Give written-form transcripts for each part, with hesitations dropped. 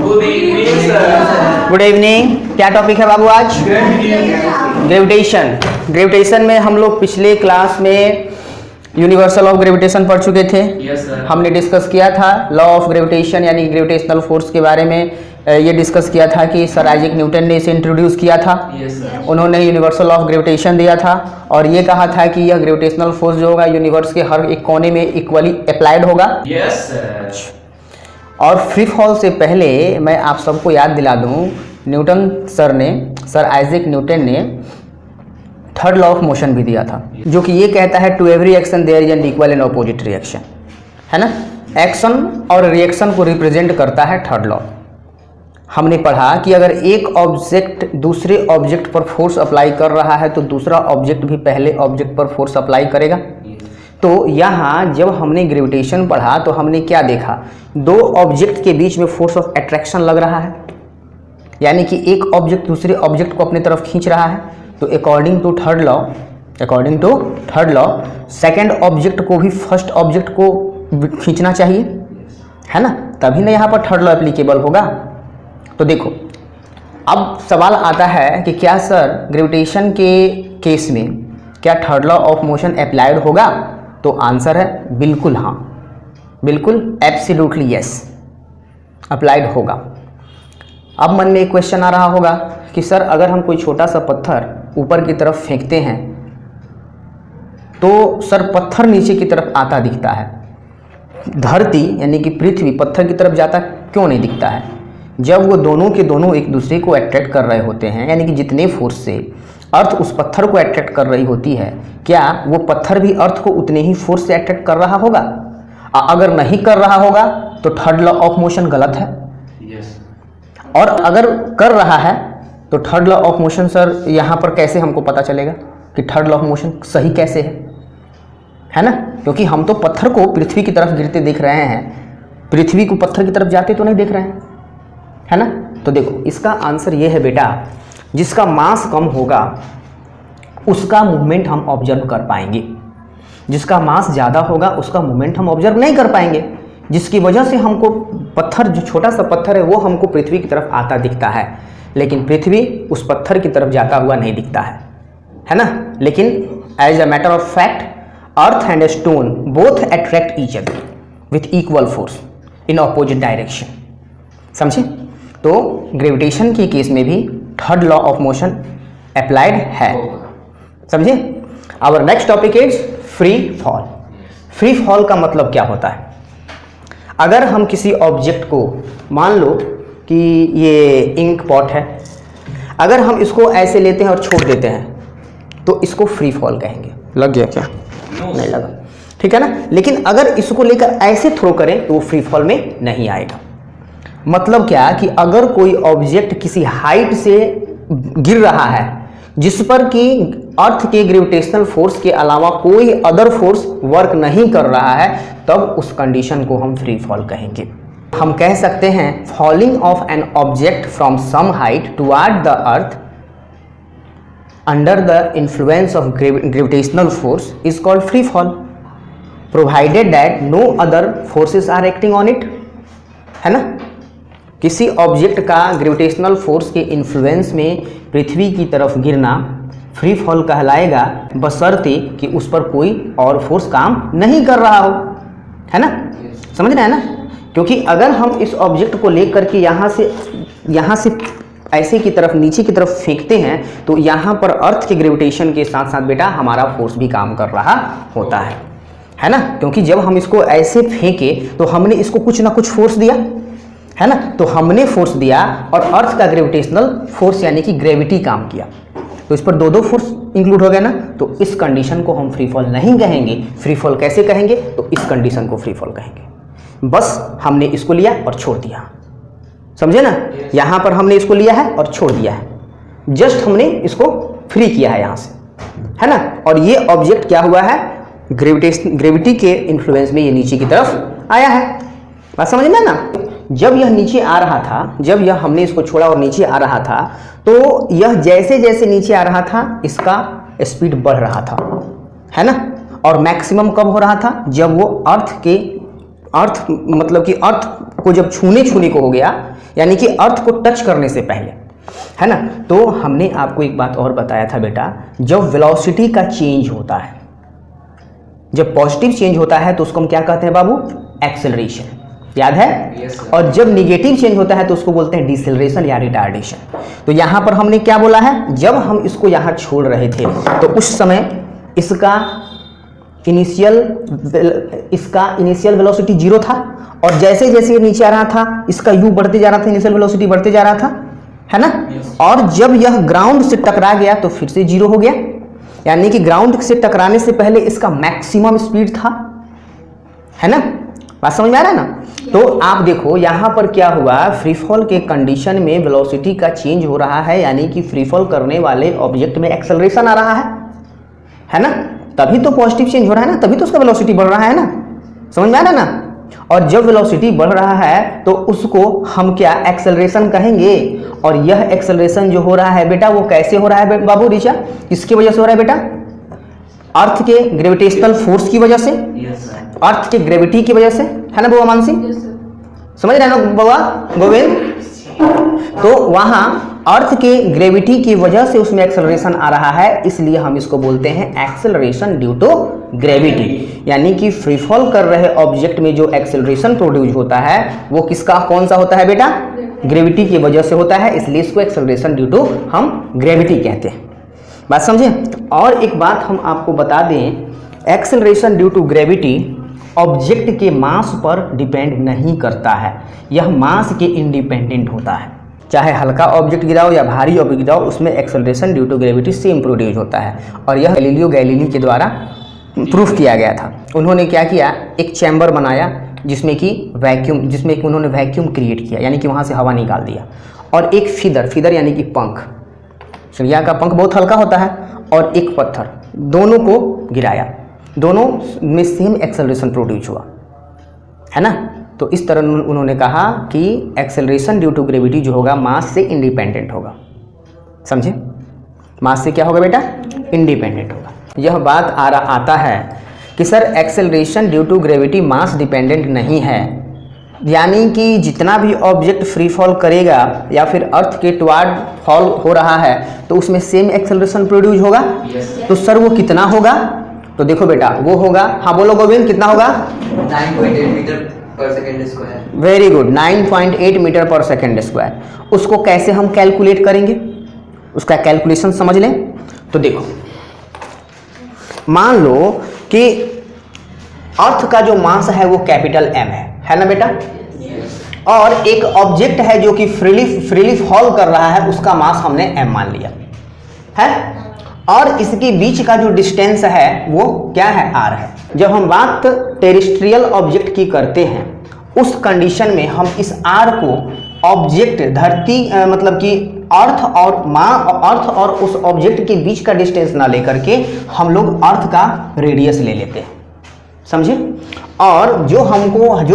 Good evening sir. Good evening. क्या topic है बाबू आज? ग्रेविटेशन। ग्रेविटेशन में हम लोग पिछले क्लास में यूनिवर्सल ऑफ ग्रेविटेशन पढ़ चुके थे। Yes sir. हमने डिस्कस किया था लॉ ऑफ ग्रेविटेशन यानी ग्रेविटेशनल फोर्स के बारे में। ये डिस्कस किया था कि सर आइजैक न्यूटन ने इसे इंट्रोड्यूस किया था। Yes sir. उन्होंने यूनिवर्सल ऑफ ग्रेविटेशन दिया था और ये कहा था कि यह ग्रेविटेशनल फोर्स जो होगा यूनिवर्स के हर एक कोने में इक्वली अप्लाइड होगा। Yes sir. और फ्री फॉल से पहले मैं आप सबको याद दिला दूं, न्यूटन सर आइजैक न्यूटन ने थर्ड लॉ ऑफ मोशन भी दिया था, जो कि ये कहता है to every action there is an equal and opposite reaction, है ना। एक्शन और रिएक्शन को रिप्रेजेंट करता है थर्ड लॉ। हमने पढ़ा कि अगर एक ऑब्जेक्ट दूसरे ऑब्जेक्ट पर फोर्स अप्लाई कर रहा है तो दूसरा ऑब्जेक्ट भी पहले ऑब्जेक्ट पर फोर्स अप्लाई करेगा। तो यहाँ जब हमने ग्रेविटेशन पढ़ा तो हमने क्या देखा, दो ऑब्जेक्ट के बीच में फोर्स ऑफ अट्रैक्शन लग रहा है, यानी कि एक ऑब्जेक्ट दूसरे ऑब्जेक्ट को अपनी तरफ खींच रहा है। तो according to third law second object को भी फर्स्ट ऑब्जेक्ट को खींचना चाहिए, है ना, तभी ना यहाँ पर थर्ड लॉ एप्लीकेबल होगा। तो देखो अब सवाल आता है कि क्या सर ग्रेविटेशन के केस में क्या third law of motion applied होगा? तो आंसर है बिल्कुल हाँ, बिल्कुल एब्सोल्युटली यस, अप्लाइड होगा। अब मन में एक क्वेश्चन आ रहा होगा कि सर अगर हम कोई छोटा सा पत्थर ऊपर की तरफ फेंकते हैं तो सर पत्थर नीचे की तरफ आता दिखता है, धरती यानी कि पृथ्वी पत्थर की तरफ जाता क्यों नहीं दिखता है? जब वो दोनों के दोनों एक दूसरे को अट्रैक्ट कर रहे होते हैं, यानी कि जितने फोर्स से अर्थ उस पत्थर को अट्रैक्ट कर रही होती है, क्या वो पत्थर भी अर्थ को उतने ही फोर्स से अट्रैक्ट कर रहा होगा? अगर नहीं कर रहा होगा तो थर्ड लॉ ऑफ मोशन गलत है। यस। और अगर कर रहा है तो third law of motion sir यहाँ पर कैसे हमको पता चलेगा कि थर्ड लॉ ऑफ मोशन सही कैसे है ना? क्योंकि हम तो पत्थर को पृथ्वी की तरफ गिरते देख रहे हैं, पृथ्वी को पत्थर की तरफ जाते तो नहीं देख रहे हैं, है ना। तो देखो इसका आंसर ये है बेटा, जिसका मास कम होगा उसका मूवमेंट हम ऑब्जर्व कर पाएंगे, जिसका मास ज़्यादा होगा उसका मूवमेंट हम ऑब्जर्व नहीं कर पाएंगे, जिसकी वजह से हमको पत्थर, जो छोटा सा पत्थर है वो हमको पृथ्वी की तरफ आता दिखता है, लेकिन पृथ्वी उस पत्थर की तरफ जाता हुआ नहीं दिखता है ना। लेकिन as a matter of fact earth and stone both attract each other with equal force in opposite direction, समझे। तो ग्रेविटेशन के केस में भी third law of motion applied है, समझे। Our next topic is free fall. Free fall का मतलब क्या होता है? अगर हम किसी ऑब्जेक्ट को, मान लो कि ये इंक पॉट है, अगर हम इसको ऐसे लेते हैं और छोड़ देते हैं तो इसको फ्री फॉल कहेंगे। लग गया क्या? नहीं लगा, ठीक है ना। लेकिन अगर इसको लेकर ऐसे थ्रो करें तो वो फ्री फॉल में नहीं आएगा। मतलब क्या कि अगर कोई ऑब्जेक्ट किसी हाइट से गिर रहा है जिस पर कि अर्थ के ग्रेविटेशनल फोर्स के अलावा कोई अदर फोर्स वर्क नहीं कर रहा है, तब उस कंडीशन को हम फ्री फॉल कहेंगे। हम कह सकते हैं falling of an object from some height toward the earth under the influence of gravitational force is called free fall, provided that no other forces are acting on it, है ना। किसी object का gravitational force के influence में पृथ्वी की तरफ गिरना free fall कहलाएगा, बशर्ते कि उस पर कोई और फोर्स काम नहीं कर रहा हो, है ना। समझ रहे हैं ना। क्योंकि अगर हम इस ऑब्जेक्ट को लेकर के यहाँ से ऐसे की तरफ नीचे की तरफ फेंकते हैं तो यहाँ पर अर्थ के ग्रेविटेशन के साथ साथ बेटा हमारा फोर्स भी काम कर रहा होता है ना। क्योंकि जब हम इसको ऐसे फेंके तो हमने इसको कुछ ना कुछ फोर्स दिया, है ना। तो हमने फोर्स दिया और अर्थ का ग्रेविटेशनल फोर्स यानी कि ग्रेविटी काम किया, तो इस पर दो फोर्स इंक्लूड हो गया ना। तो इस कंडीशन को हम फ्री फॉल नहीं कहेंगे। फ्री फॉल कैसे कहेंगे? तो इस कंडीशन को फ्री फॉल कहेंगे। बस हमने इसको लिया और छोड़ दिया, समझे ना। यहाँ पर हमने इसको लिया है और छोड़ दिया है, जस्ट हमने इसको फ्री किया है यहाँ से, है ना। और ये ऑब्जेक्ट क्या हुआ है, ग्रेविटी के इन्फ्लुएंस में ये नीचे की तरफ आया है। बात समझ में ना। जब यह नीचे आ रहा था, जब यह हमने इसको छोड़ा और नीचे आ रहा था, तो यह जैसे जैसे नीचे आ रहा था इसका स्पीड बढ़ रहा था, है ना। और मैक्सिमम कब हो रहा था? जब वो अर्थ मतलब कि अर्थ को जब छूने को हो गया, यानी कि अर्थ को टच करने से पहले, है ना। तो हमने आपको एक बात और बताया था बेटा, जब वेलोसिटी का चेंज होता है, जब पॉजिटिव चेंज होता है तो उसको हम क्या कहते हैं बाबू? एक्सेलरेशन, याद है? Yes, sir. और जब निगेटिव चेंज होता है तो उसको बोलते हैं डिसेलरेशन या रिटार्डेशन। तो यहाँ पर हमने क्या बोला है, जब हम इसको यहाँ छोड़ रहे थे तो उस समय इसका इनिशियल वेलोसिटी 0 था, और जैसे जैसे ये नीचे आ रहा था इसका u बढ़ते जा रहा था, इनिशियल वेलोसिटी बढ़ते जा रहा था, है ना। और जब यह ग्राउंड से टकरा गया तो फिर से 0 हो गया, यानी कि ग्राउंड से टकराने से पहले इसका मैक्सिमम स्पीड था, है ना। बात समझ में आ रहा है ना। तो आप देखो यहाँ पर क्या हुआ, फ्री फॉल के कंडीशन में वेलोसिटी का चेंज हो रहा है, यानी कि फ्री फॉल करने वाले ऑब्जेक्ट में एक्सेलरेशन आ रहा है ना। तभी तो पॉजिटिव चेंज हो रहा है ना, तभी तो उसका वेलोसिटी बढ़ रहा है ना, समझ में आ रहा है ना। और जब वेलोसिटी बढ़ रहा है तो उसको हम क्या एक्सेलरेशन कहेंगे। और यह एक्सेलरेशन जो हो रहा है बेटा वो कैसे हो रहा है बाबू ऋचा, किसकी वजह से हो रहा है बेटा? अर्थ के ग्रेविटेशनल फोर्स की वजह से, Yes, sir. अर्थ के ग्रेविटी की वजह से, है ना बुआ मानसी? समझ रहे हैं ना बुआ गोविंद? तो वहां अर्थ के ग्रेविटी की वजह से उसमें एक्सेलरेशन आ रहा है, इसलिए हम इसको बोलते हैं एक्सेलरेशन ड्यू टू ग्रेविटी। यानी कि फ्री फॉल कर रहे ऑब्जेक्ट में जो एक्सेलरेशन प्रोड्यूस होता है वो किसका, कौन सा होता है बेटा? ग्रेविटी की वजह से होता है, इसलिए इसको एक्सेलरेशन ड्यू टू हम ग्रेविटी कहते हैं। बात समझे। और एक बात हम आपको बता दें, acceleration due to gravity object के मास पर डिपेंड नहीं करता है, यह मास के इंडिपेंडेंट होता है। चाहे हल्का ऑब्जेक्ट गिराओ या भारी ऑब्जेक्ट गिराओ, उसमें acceleration due to gravity same produce होता है। और यह गैलीलियो गैलीली के द्वारा प्रूफ किया गया था। उन्होंने क्या किया, एक चैम्बर बनाया जिसमें कि उन्होंने वैक्यूम क्रिएट किया, यानी कि वहाँ से हवा निकाल दिया। और एक फीदर यानी कि पंख, चिड़िया का पंख बहुत हल्का होता है, और एक पत्थर, दोनों को गिराया, दोनों में सेम एक्सेलरेशन प्रोड्यूस हुआ, है ना। तो इस तरह उन्होंने कहा कि एक्सेलरेशन ड्यू टू ग्रेविटी जो होगा मास से इंडिपेंडेंट होगा, समझे। मास से क्या होगा बेटा? इंडिपेंडेंट होगा। यह बात आता है कि sir acceleration due to gravity mass dependent नहीं है, यानी कि जितना भी ऑब्जेक्ट फ्री फॉल करेगा या फिर अर्थ के टुवार्ड फॉल हो रहा है तो उसमें सेम एक्सेलरेशन प्रोड्यूस होगा। Yes. तो सर वो कितना होगा? तो देखो बेटा वो होगा, हाँ बोलो गोविंद, कितना होगा? 9.8 metre per second square. Very good, 9.8 metre per second square. उसको कैसे हम कैलकुलेट करेंगे, उसका कैलकुलेशन समझ लें। तो देखो मान लो कि अर्थ का जो मास है वो कैपिटल M है ना बेटा। और एक ऑब्जेक्ट है जो कि फ्रीली फॉल कर रहा है, उसका मास हमने M मान लिया है, और इसके बीच का जो डिस्टेंस है वो क्या है? R है। जब हम बात टेरेस्ट्रियल ऑब्जेक्ट की करते हैं उस कंडीशन में हम इस R को ऑब्जेक्ट धरती मतलब कि अर्थ और उस ऑब्जेक्ट के बीच का डिस्टेंस ना लेकर के हम लोग अर्थ का रेडियस ले लेते हैं, समझे। और जो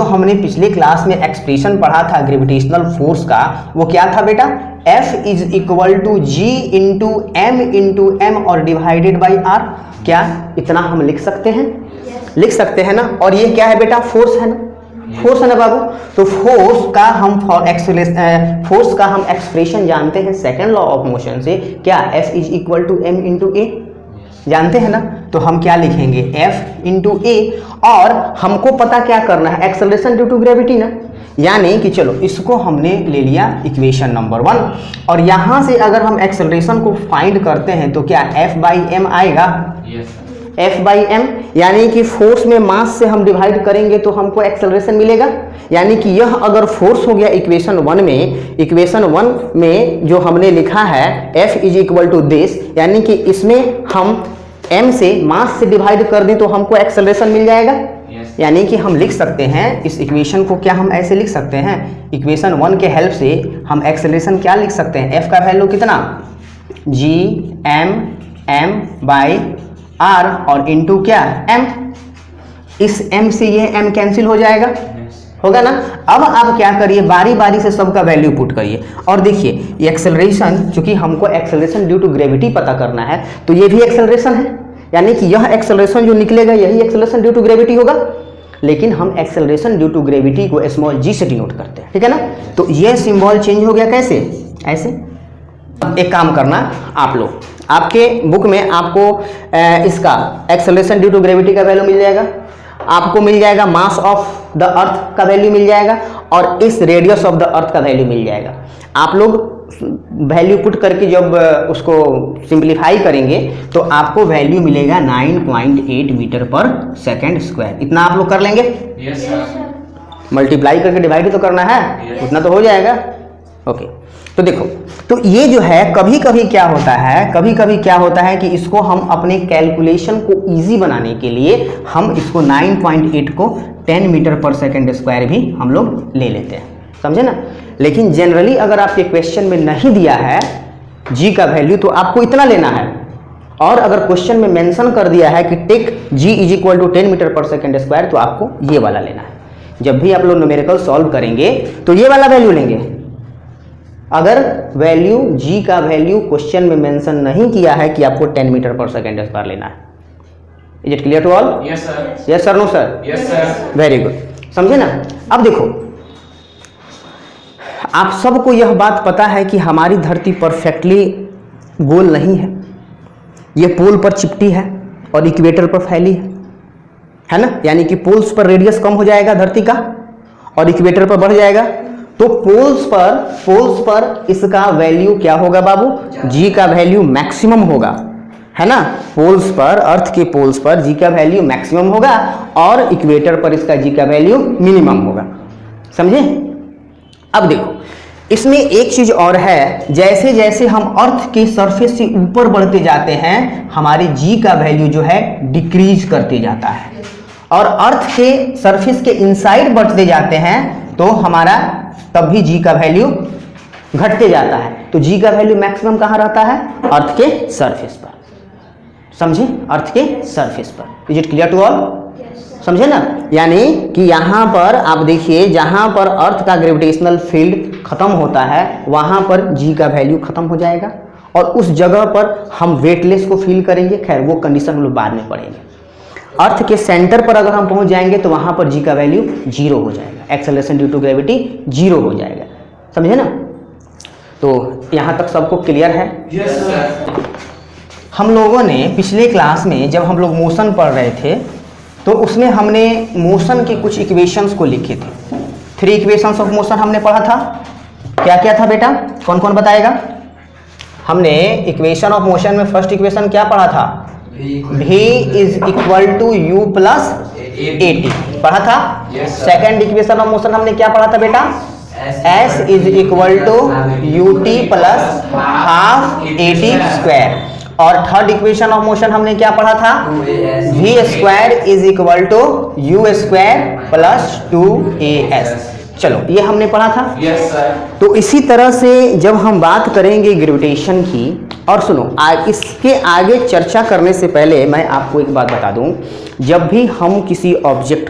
हमने पिछले क्लास में एक्सप्रेशन पढ़ा था ग्रेविटेशनल फोर्स का, वो क्या था बेटा? F is equal to G into M और डिवाइडेड बाई R। क्या इतना हम लिख सकते हैं? लिख सकते हैं ना। और ये क्या है बेटा? फोर्स है ना, फोर्स है ना बाबू। तो फोर्स का हम एक्सप्रेशन जानते हैं सेकंड लॉ ऑफ मोशन से, क्या? F is equal to M into A, जानते हैं ना। तो हम क्या लिखेंगे? F into A। और हमको पता क्या करना है? एक्सेलरेशन ड्यू टू ग्रेविटी ना, यानी कि चलो इसको हमने ले लिया इक्वेशन नंबर 1, और यहाँ से अगर हम एक्सेलरेशन को फाइंड करते हैं तो क्या F बाई M आएगा? F बाई M, यानी कि फोर्स में मास से हम डिवाइड करेंगे तो हमको एक्सेलरेशन मिलेगा। यानी कि यह अगर फोर्स हो गया इक्वेशन 1 में जो हमने लिखा है F is equal to this, यानी कि इसमें हम M से मास से डिवाइड कर दें तो हमको एक्सेलरेशन मिल जाएगा। यानी कि हम लिख सकते हैं इस इक्वेशन को, क्या हम ऐसे लिख सकते हैं? इक्वेशन 1 के हेल्प से हम एक्सेलरेशन क्या लिख सकते हैं? F का वैल्यू कितना? G M बाई R और इंटू क्या? M। इस M से ये M कैंसिल हो जाएगा, होगा ना। अब आप क्या करिए, बारी बारी से सबका वैल्यू पुट करिए और देखिए ये एक्सेलरेशन, चूंकि हमको एक्सेलरेशन ड्यू टू ग्रेविटी पता करना है तो ये भी एक्सेलरेशन है, यानी कि यह एक्सेलरेशन जो निकलेगा यही एक्सेलरेशन ड्यू टू ग्रेविटी होगा, लेकिन हम एक्सेलरेशन ड्यू टू ग्रेविटी को स्मॉल g से डिनोट करते हैं, ठीक है ना। तो ये सिंबल चेंज हो गया कैसे, ऐसे। एक काम करना, आप लोग आपके बुक में आपको इसका एक्सेलरेशन ड्यू टू ग्रेविटी का वैल्यू मिल जाएगा, आपको मिल जाएगा मास ऑफ द अर्थ का वैल्यू मिल जाएगा, और इस रेडियस ऑफ द अर्थ का वैल्यू मिल जाएगा। आप लोग वैल्यू पुट करके जब उसको सिंप्लीफाई करेंगे तो आपको वैल्यू मिलेगा 9.8 मीटर पर सेकेंड स्क्वायर। इतना आप लोग कर लेंगे? Yes sir. मल्टीप्लाई करके डिवाइड तो करना है, उतना तो हो जाएगा। ओके, तो देखो, तो ये जो है कभी कभी क्या होता है कि इसको हम अपने कैलकुलेशन को इजी बनाने के लिए हम इसको 9.8 को 10 मीटर पर सेकेंड स्क्वायर भी हम लोग ले लेते हैं, समझे ना। लेकिन जनरली अगर आपके क्वेश्चन में नहीं दिया है g का वैल्यू तो आपको इतना लेना है, और अगर क्वेश्चन में मेंशन कर दिया है कि take g is equal to 10 metre per second square तो आपको ये वाला लेना है। जब भी आप लोग न्यूमेरिकल सॉल्व करेंगे तो ये वाला वैल्यू लेंगे। अगर वैल्यू g का वैल्यू क्वेश्चन में मेंशन नहीं किया है कि आपको 10 मीटर पर सेकेंड स्क्वायर लेना है। Is it clear to all? Yes sir. Yes sir, no sir? Yes sir. Very good, समझे ना। अब देखो, आप सबको यह बात पता है कि हमारी धरती परफेक्टली गोल नहीं है, ये पोल पर चिपटी है और इक्वेटर पर फैली है ना। यानी कि पोल्स पर रेडियस कम हो जाएगा धरती का और इक्वेटर पर बढ़ जाएगा। तो पोल्स पर इसका वैल्यू क्या होगा बाबू? g का वैल्यू मैक्सिमम होगा, है ना। पोल्स पर, अर्थ के पोल्स पर g का वैल्यू मैक्सिमम होगा और इक्वेटर पर इसका g का वैल्यू मिनिमम होगा, समझे। अब देखो, इसमें एक चीज और है, जैसे जैसे हम अर्थ के सरफेस से ऊपर बढ़ते जाते हैं हमारे g का वैल्यू जो है डिक्रीज करते जाता है, और अर्थ के सरफेस के इनसाइड बढ़ते जाते हैं तो हमारा तब भी g का वैल्यू घटते जाता है। तो g का वैल्यू मैक्सिमम कहाँ रहता है? अर्थ के सरफेस पर, समझे, अर्थ के सरफेस पर। Is it clear to all? समझे ना। यानी कि यहाँ पर आप देखिए, जहाँ पर अर्थ का ग्रेविटेशनल फील्ड खत्म होता है वहाँ पर g का वैल्यू खत्म हो जाएगा, और उस जगह पर हम वेटलेस को फील करेंगे। खैर वो कंडीशन हम लोग बाद में पढ़ेंगे। अर्थ के सेंटर पर अगर हम पहुँच जाएंगे तो वहाँ पर g का वैल्यू 0 हो जाएगा, एक्सेलरेशन ड्यू टू ग्रेविटी 0 हो जाएगा, समझे ना। तो यहाँ तक सबको क्लियर है? Yes sir. हम लोगों ने पिछले क्लास में जब हम लोग मोशन पढ़ रहे थे तो उसमें हमने मोशन के कुछ इक्वेशंस को लिखे थे। 3 इक्वेशंस ऑफ मोशन हमने पढ़ा था। क्या क्या था बेटा, कौन कौन बताएगा? हमने इक्वेशन ऑफ मोशन में फर्स्ट इक्वेशन क्या पढ़ा था? v is equal to u plus AT पढ़ा था। सेकेंड इक्वेशन ऑफ मोशन हमने क्या पढ़ा था बेटा? s is equal to ut plus half AT square. और थर्ड इक्वेशन ऑफ मोशन हमने क्या पढ़ा था? v square is equal to u square plus 2as। चलो ये हमने पढ़ा था। Yes sir. तो इसी तरह से जब हम बात करेंगे ग्रेविटेशन की, और सुनो इसके आगे चर्चा करने से पहले मैं आपको एक बात बता दूं, जब भी हम किसी ऑब्जेक्ट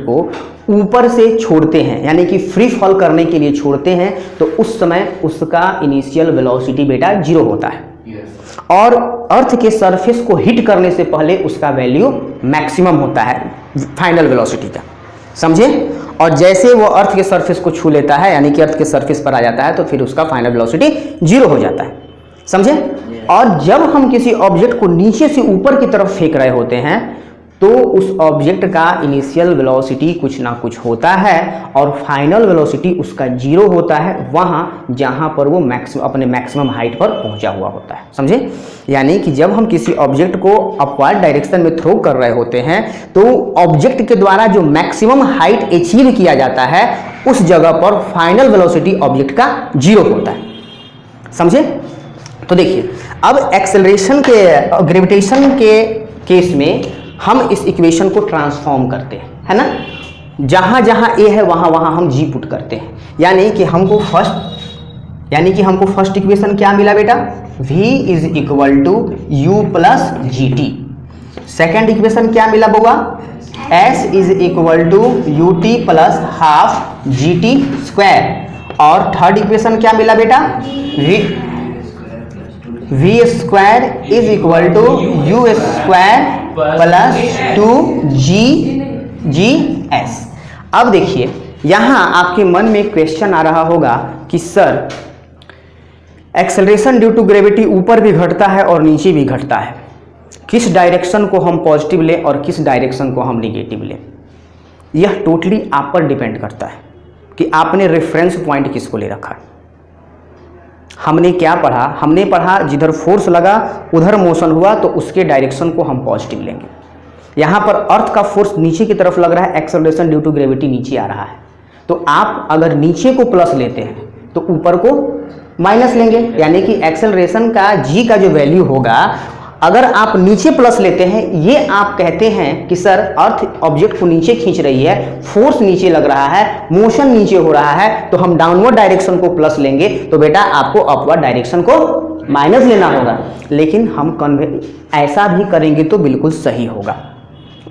को ऊपर से छोड़ते हैं, यानी कि फ्री फॉल करने के लिए छोड़ते हैं, तो उस समय उसका इनिशियल वेलोसिटी बेटा 0 होता है, और अर्थ के सरफेस को हिट करने से पहले उसका वैल्यू मैक्सिमम होता है फाइनल वेलोसिटी का, समझे। और जैसे वो अर्थ के सरफेस को छू लेता है, यानी कि अर्थ के सरफेस पर आ जाता है, तो फिर उसका फाइनल वेलोसिटी 0 हो जाता है, समझे। और जब हम किसी ऑब्जेक्ट को नीचे से ऊपर की तरफ फेंक रहे होते हैं तो उस ऑब्जेक्ट का इनिशियल वेलोसिटी कुछ ना कुछ होता है और फाइनल वेलोसिटी उसका 0 होता है वहाँ जहाँ पर वो अपने मैक्सिमम हाइट पर पहुँचा हुआ होता है, समझे। यानी कि जब हम किसी ऑब्जेक्ट को अपवर्ड डायरेक्शन में थ्रो कर रहे होते हैं तो ऑब्जेक्ट के द्वारा जो मैक्सिमम हाइट अचीव किया जाता है उस जगह पर फाइनल वेलोसिटी ऑब्जेक्ट का 0 होता है, समझे। तो देखिए, अब एक्सेलरेशन के ग्रेविटेशन के केस में हम इस इक्वेशन को ट्रांसफॉर्म करते हैं, है ना। जहाँ जहाँ ए है वहाँ वहाँ हम जी पुट करते हैं, यानी कि हमको फर्स्ट इक्वेशन क्या मिला बेटा? v is equal to u plus g t. Second equation क्या मिला बउआ? s is equal to u t plus half g t square. और थर्ड इक्वेशन क्या मिला बेटा? v square is equal to u square plus 2GS। अब देखिए यहाँ आपके मन में क्वेश्चन आ रहा होगा कि sir acceleration due to gravity ऊपर भी घटता है और नीचे भी घटता है, किस डायरेक्शन को हम पॉजिटिव लें और किस डायरेक्शन को हम निगेटिव लें? यह टोटली आप पर डिपेंड करता है कि आपने रेफरेंस पॉइंट किसको ले रखा है। हमने क्या पढ़ा? हमने पढ़ा जिधर फोर्स लगा उधर मोशन हुआ तो उसके डायरेक्शन को हम पॉजिटिव लेंगे। यहाँ पर अर्थ का फोर्स नीचे की तरफ लग रहा है, एक्सेलरेशन ड्यू टू ग्रेविटी नीचे आ रहा है, तो आप अगर नीचे को प्लस लेते हैं तो ऊपर को माइनस लेंगे, यानी कि एक्सेलरेशन का जी का जो वैल्यू होगा अगर आप नीचे प्लस लेते हैं, ये आप कहते हैं कि सर अर्थ ऑब्जेक्ट को नीचे खींच रही है, फोर्स नीचे लग रहा है, मोशन नीचे हो रहा है, तो हम डाउनवर्ड डायरेक्शन को प्लस लेंगे, तो बेटा आपको अपवर्ड डायरेक्शन को माइनस लेना होगा। लेकिन हम ऐसा भी करेंगे तो बिल्कुल सही होगा,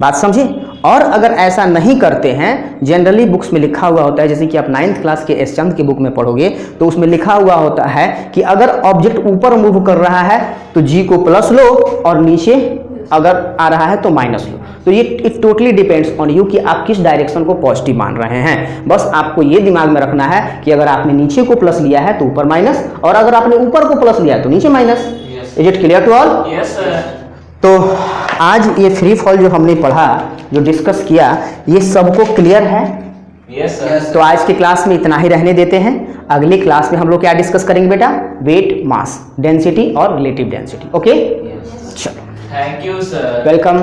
बात समझे। और अगर ऐसा नहीं करते हैं, जनरली बुक्स में लिखा हुआ होता है, जैसे कि आप 9th क्लास के एस चंद की बुक में पढ़ोगे तो उसमें लिखा हुआ होता है कि अगर ऑब्जेक्ट ऊपर मूव कर रहा है तो जी को प्लस लो और नीचे अगर आ रहा है तो माइनस लो। तो ये it totally depends on you कि आप किस डायरेक्शन को पॉजिटिव मान रहे हैं। बस आपको ये दिमाग में रखना है कि अगर आपने नीचे को प्लस लिया है तो ऊपर माइनस, और अगर आपने ऊपर को प्लस लिया है तो नीचे minus. Is it clear to all? Yes sir. तो आज ये फ्री फॉल जो हमने पढ़ा, जो डिस्कस किया, ये सबको क्लियर है? Yes sir. तो आज की क्लास में इतना ही रहने देते हैं। अगली क्लास में हम लोग क्या डिस्कस करेंगे बेटा? वेट, मास, डेंसिटी और रिलेटिव डेंसिटी। ओके, चलो, थैंक यू सर। वेलकम।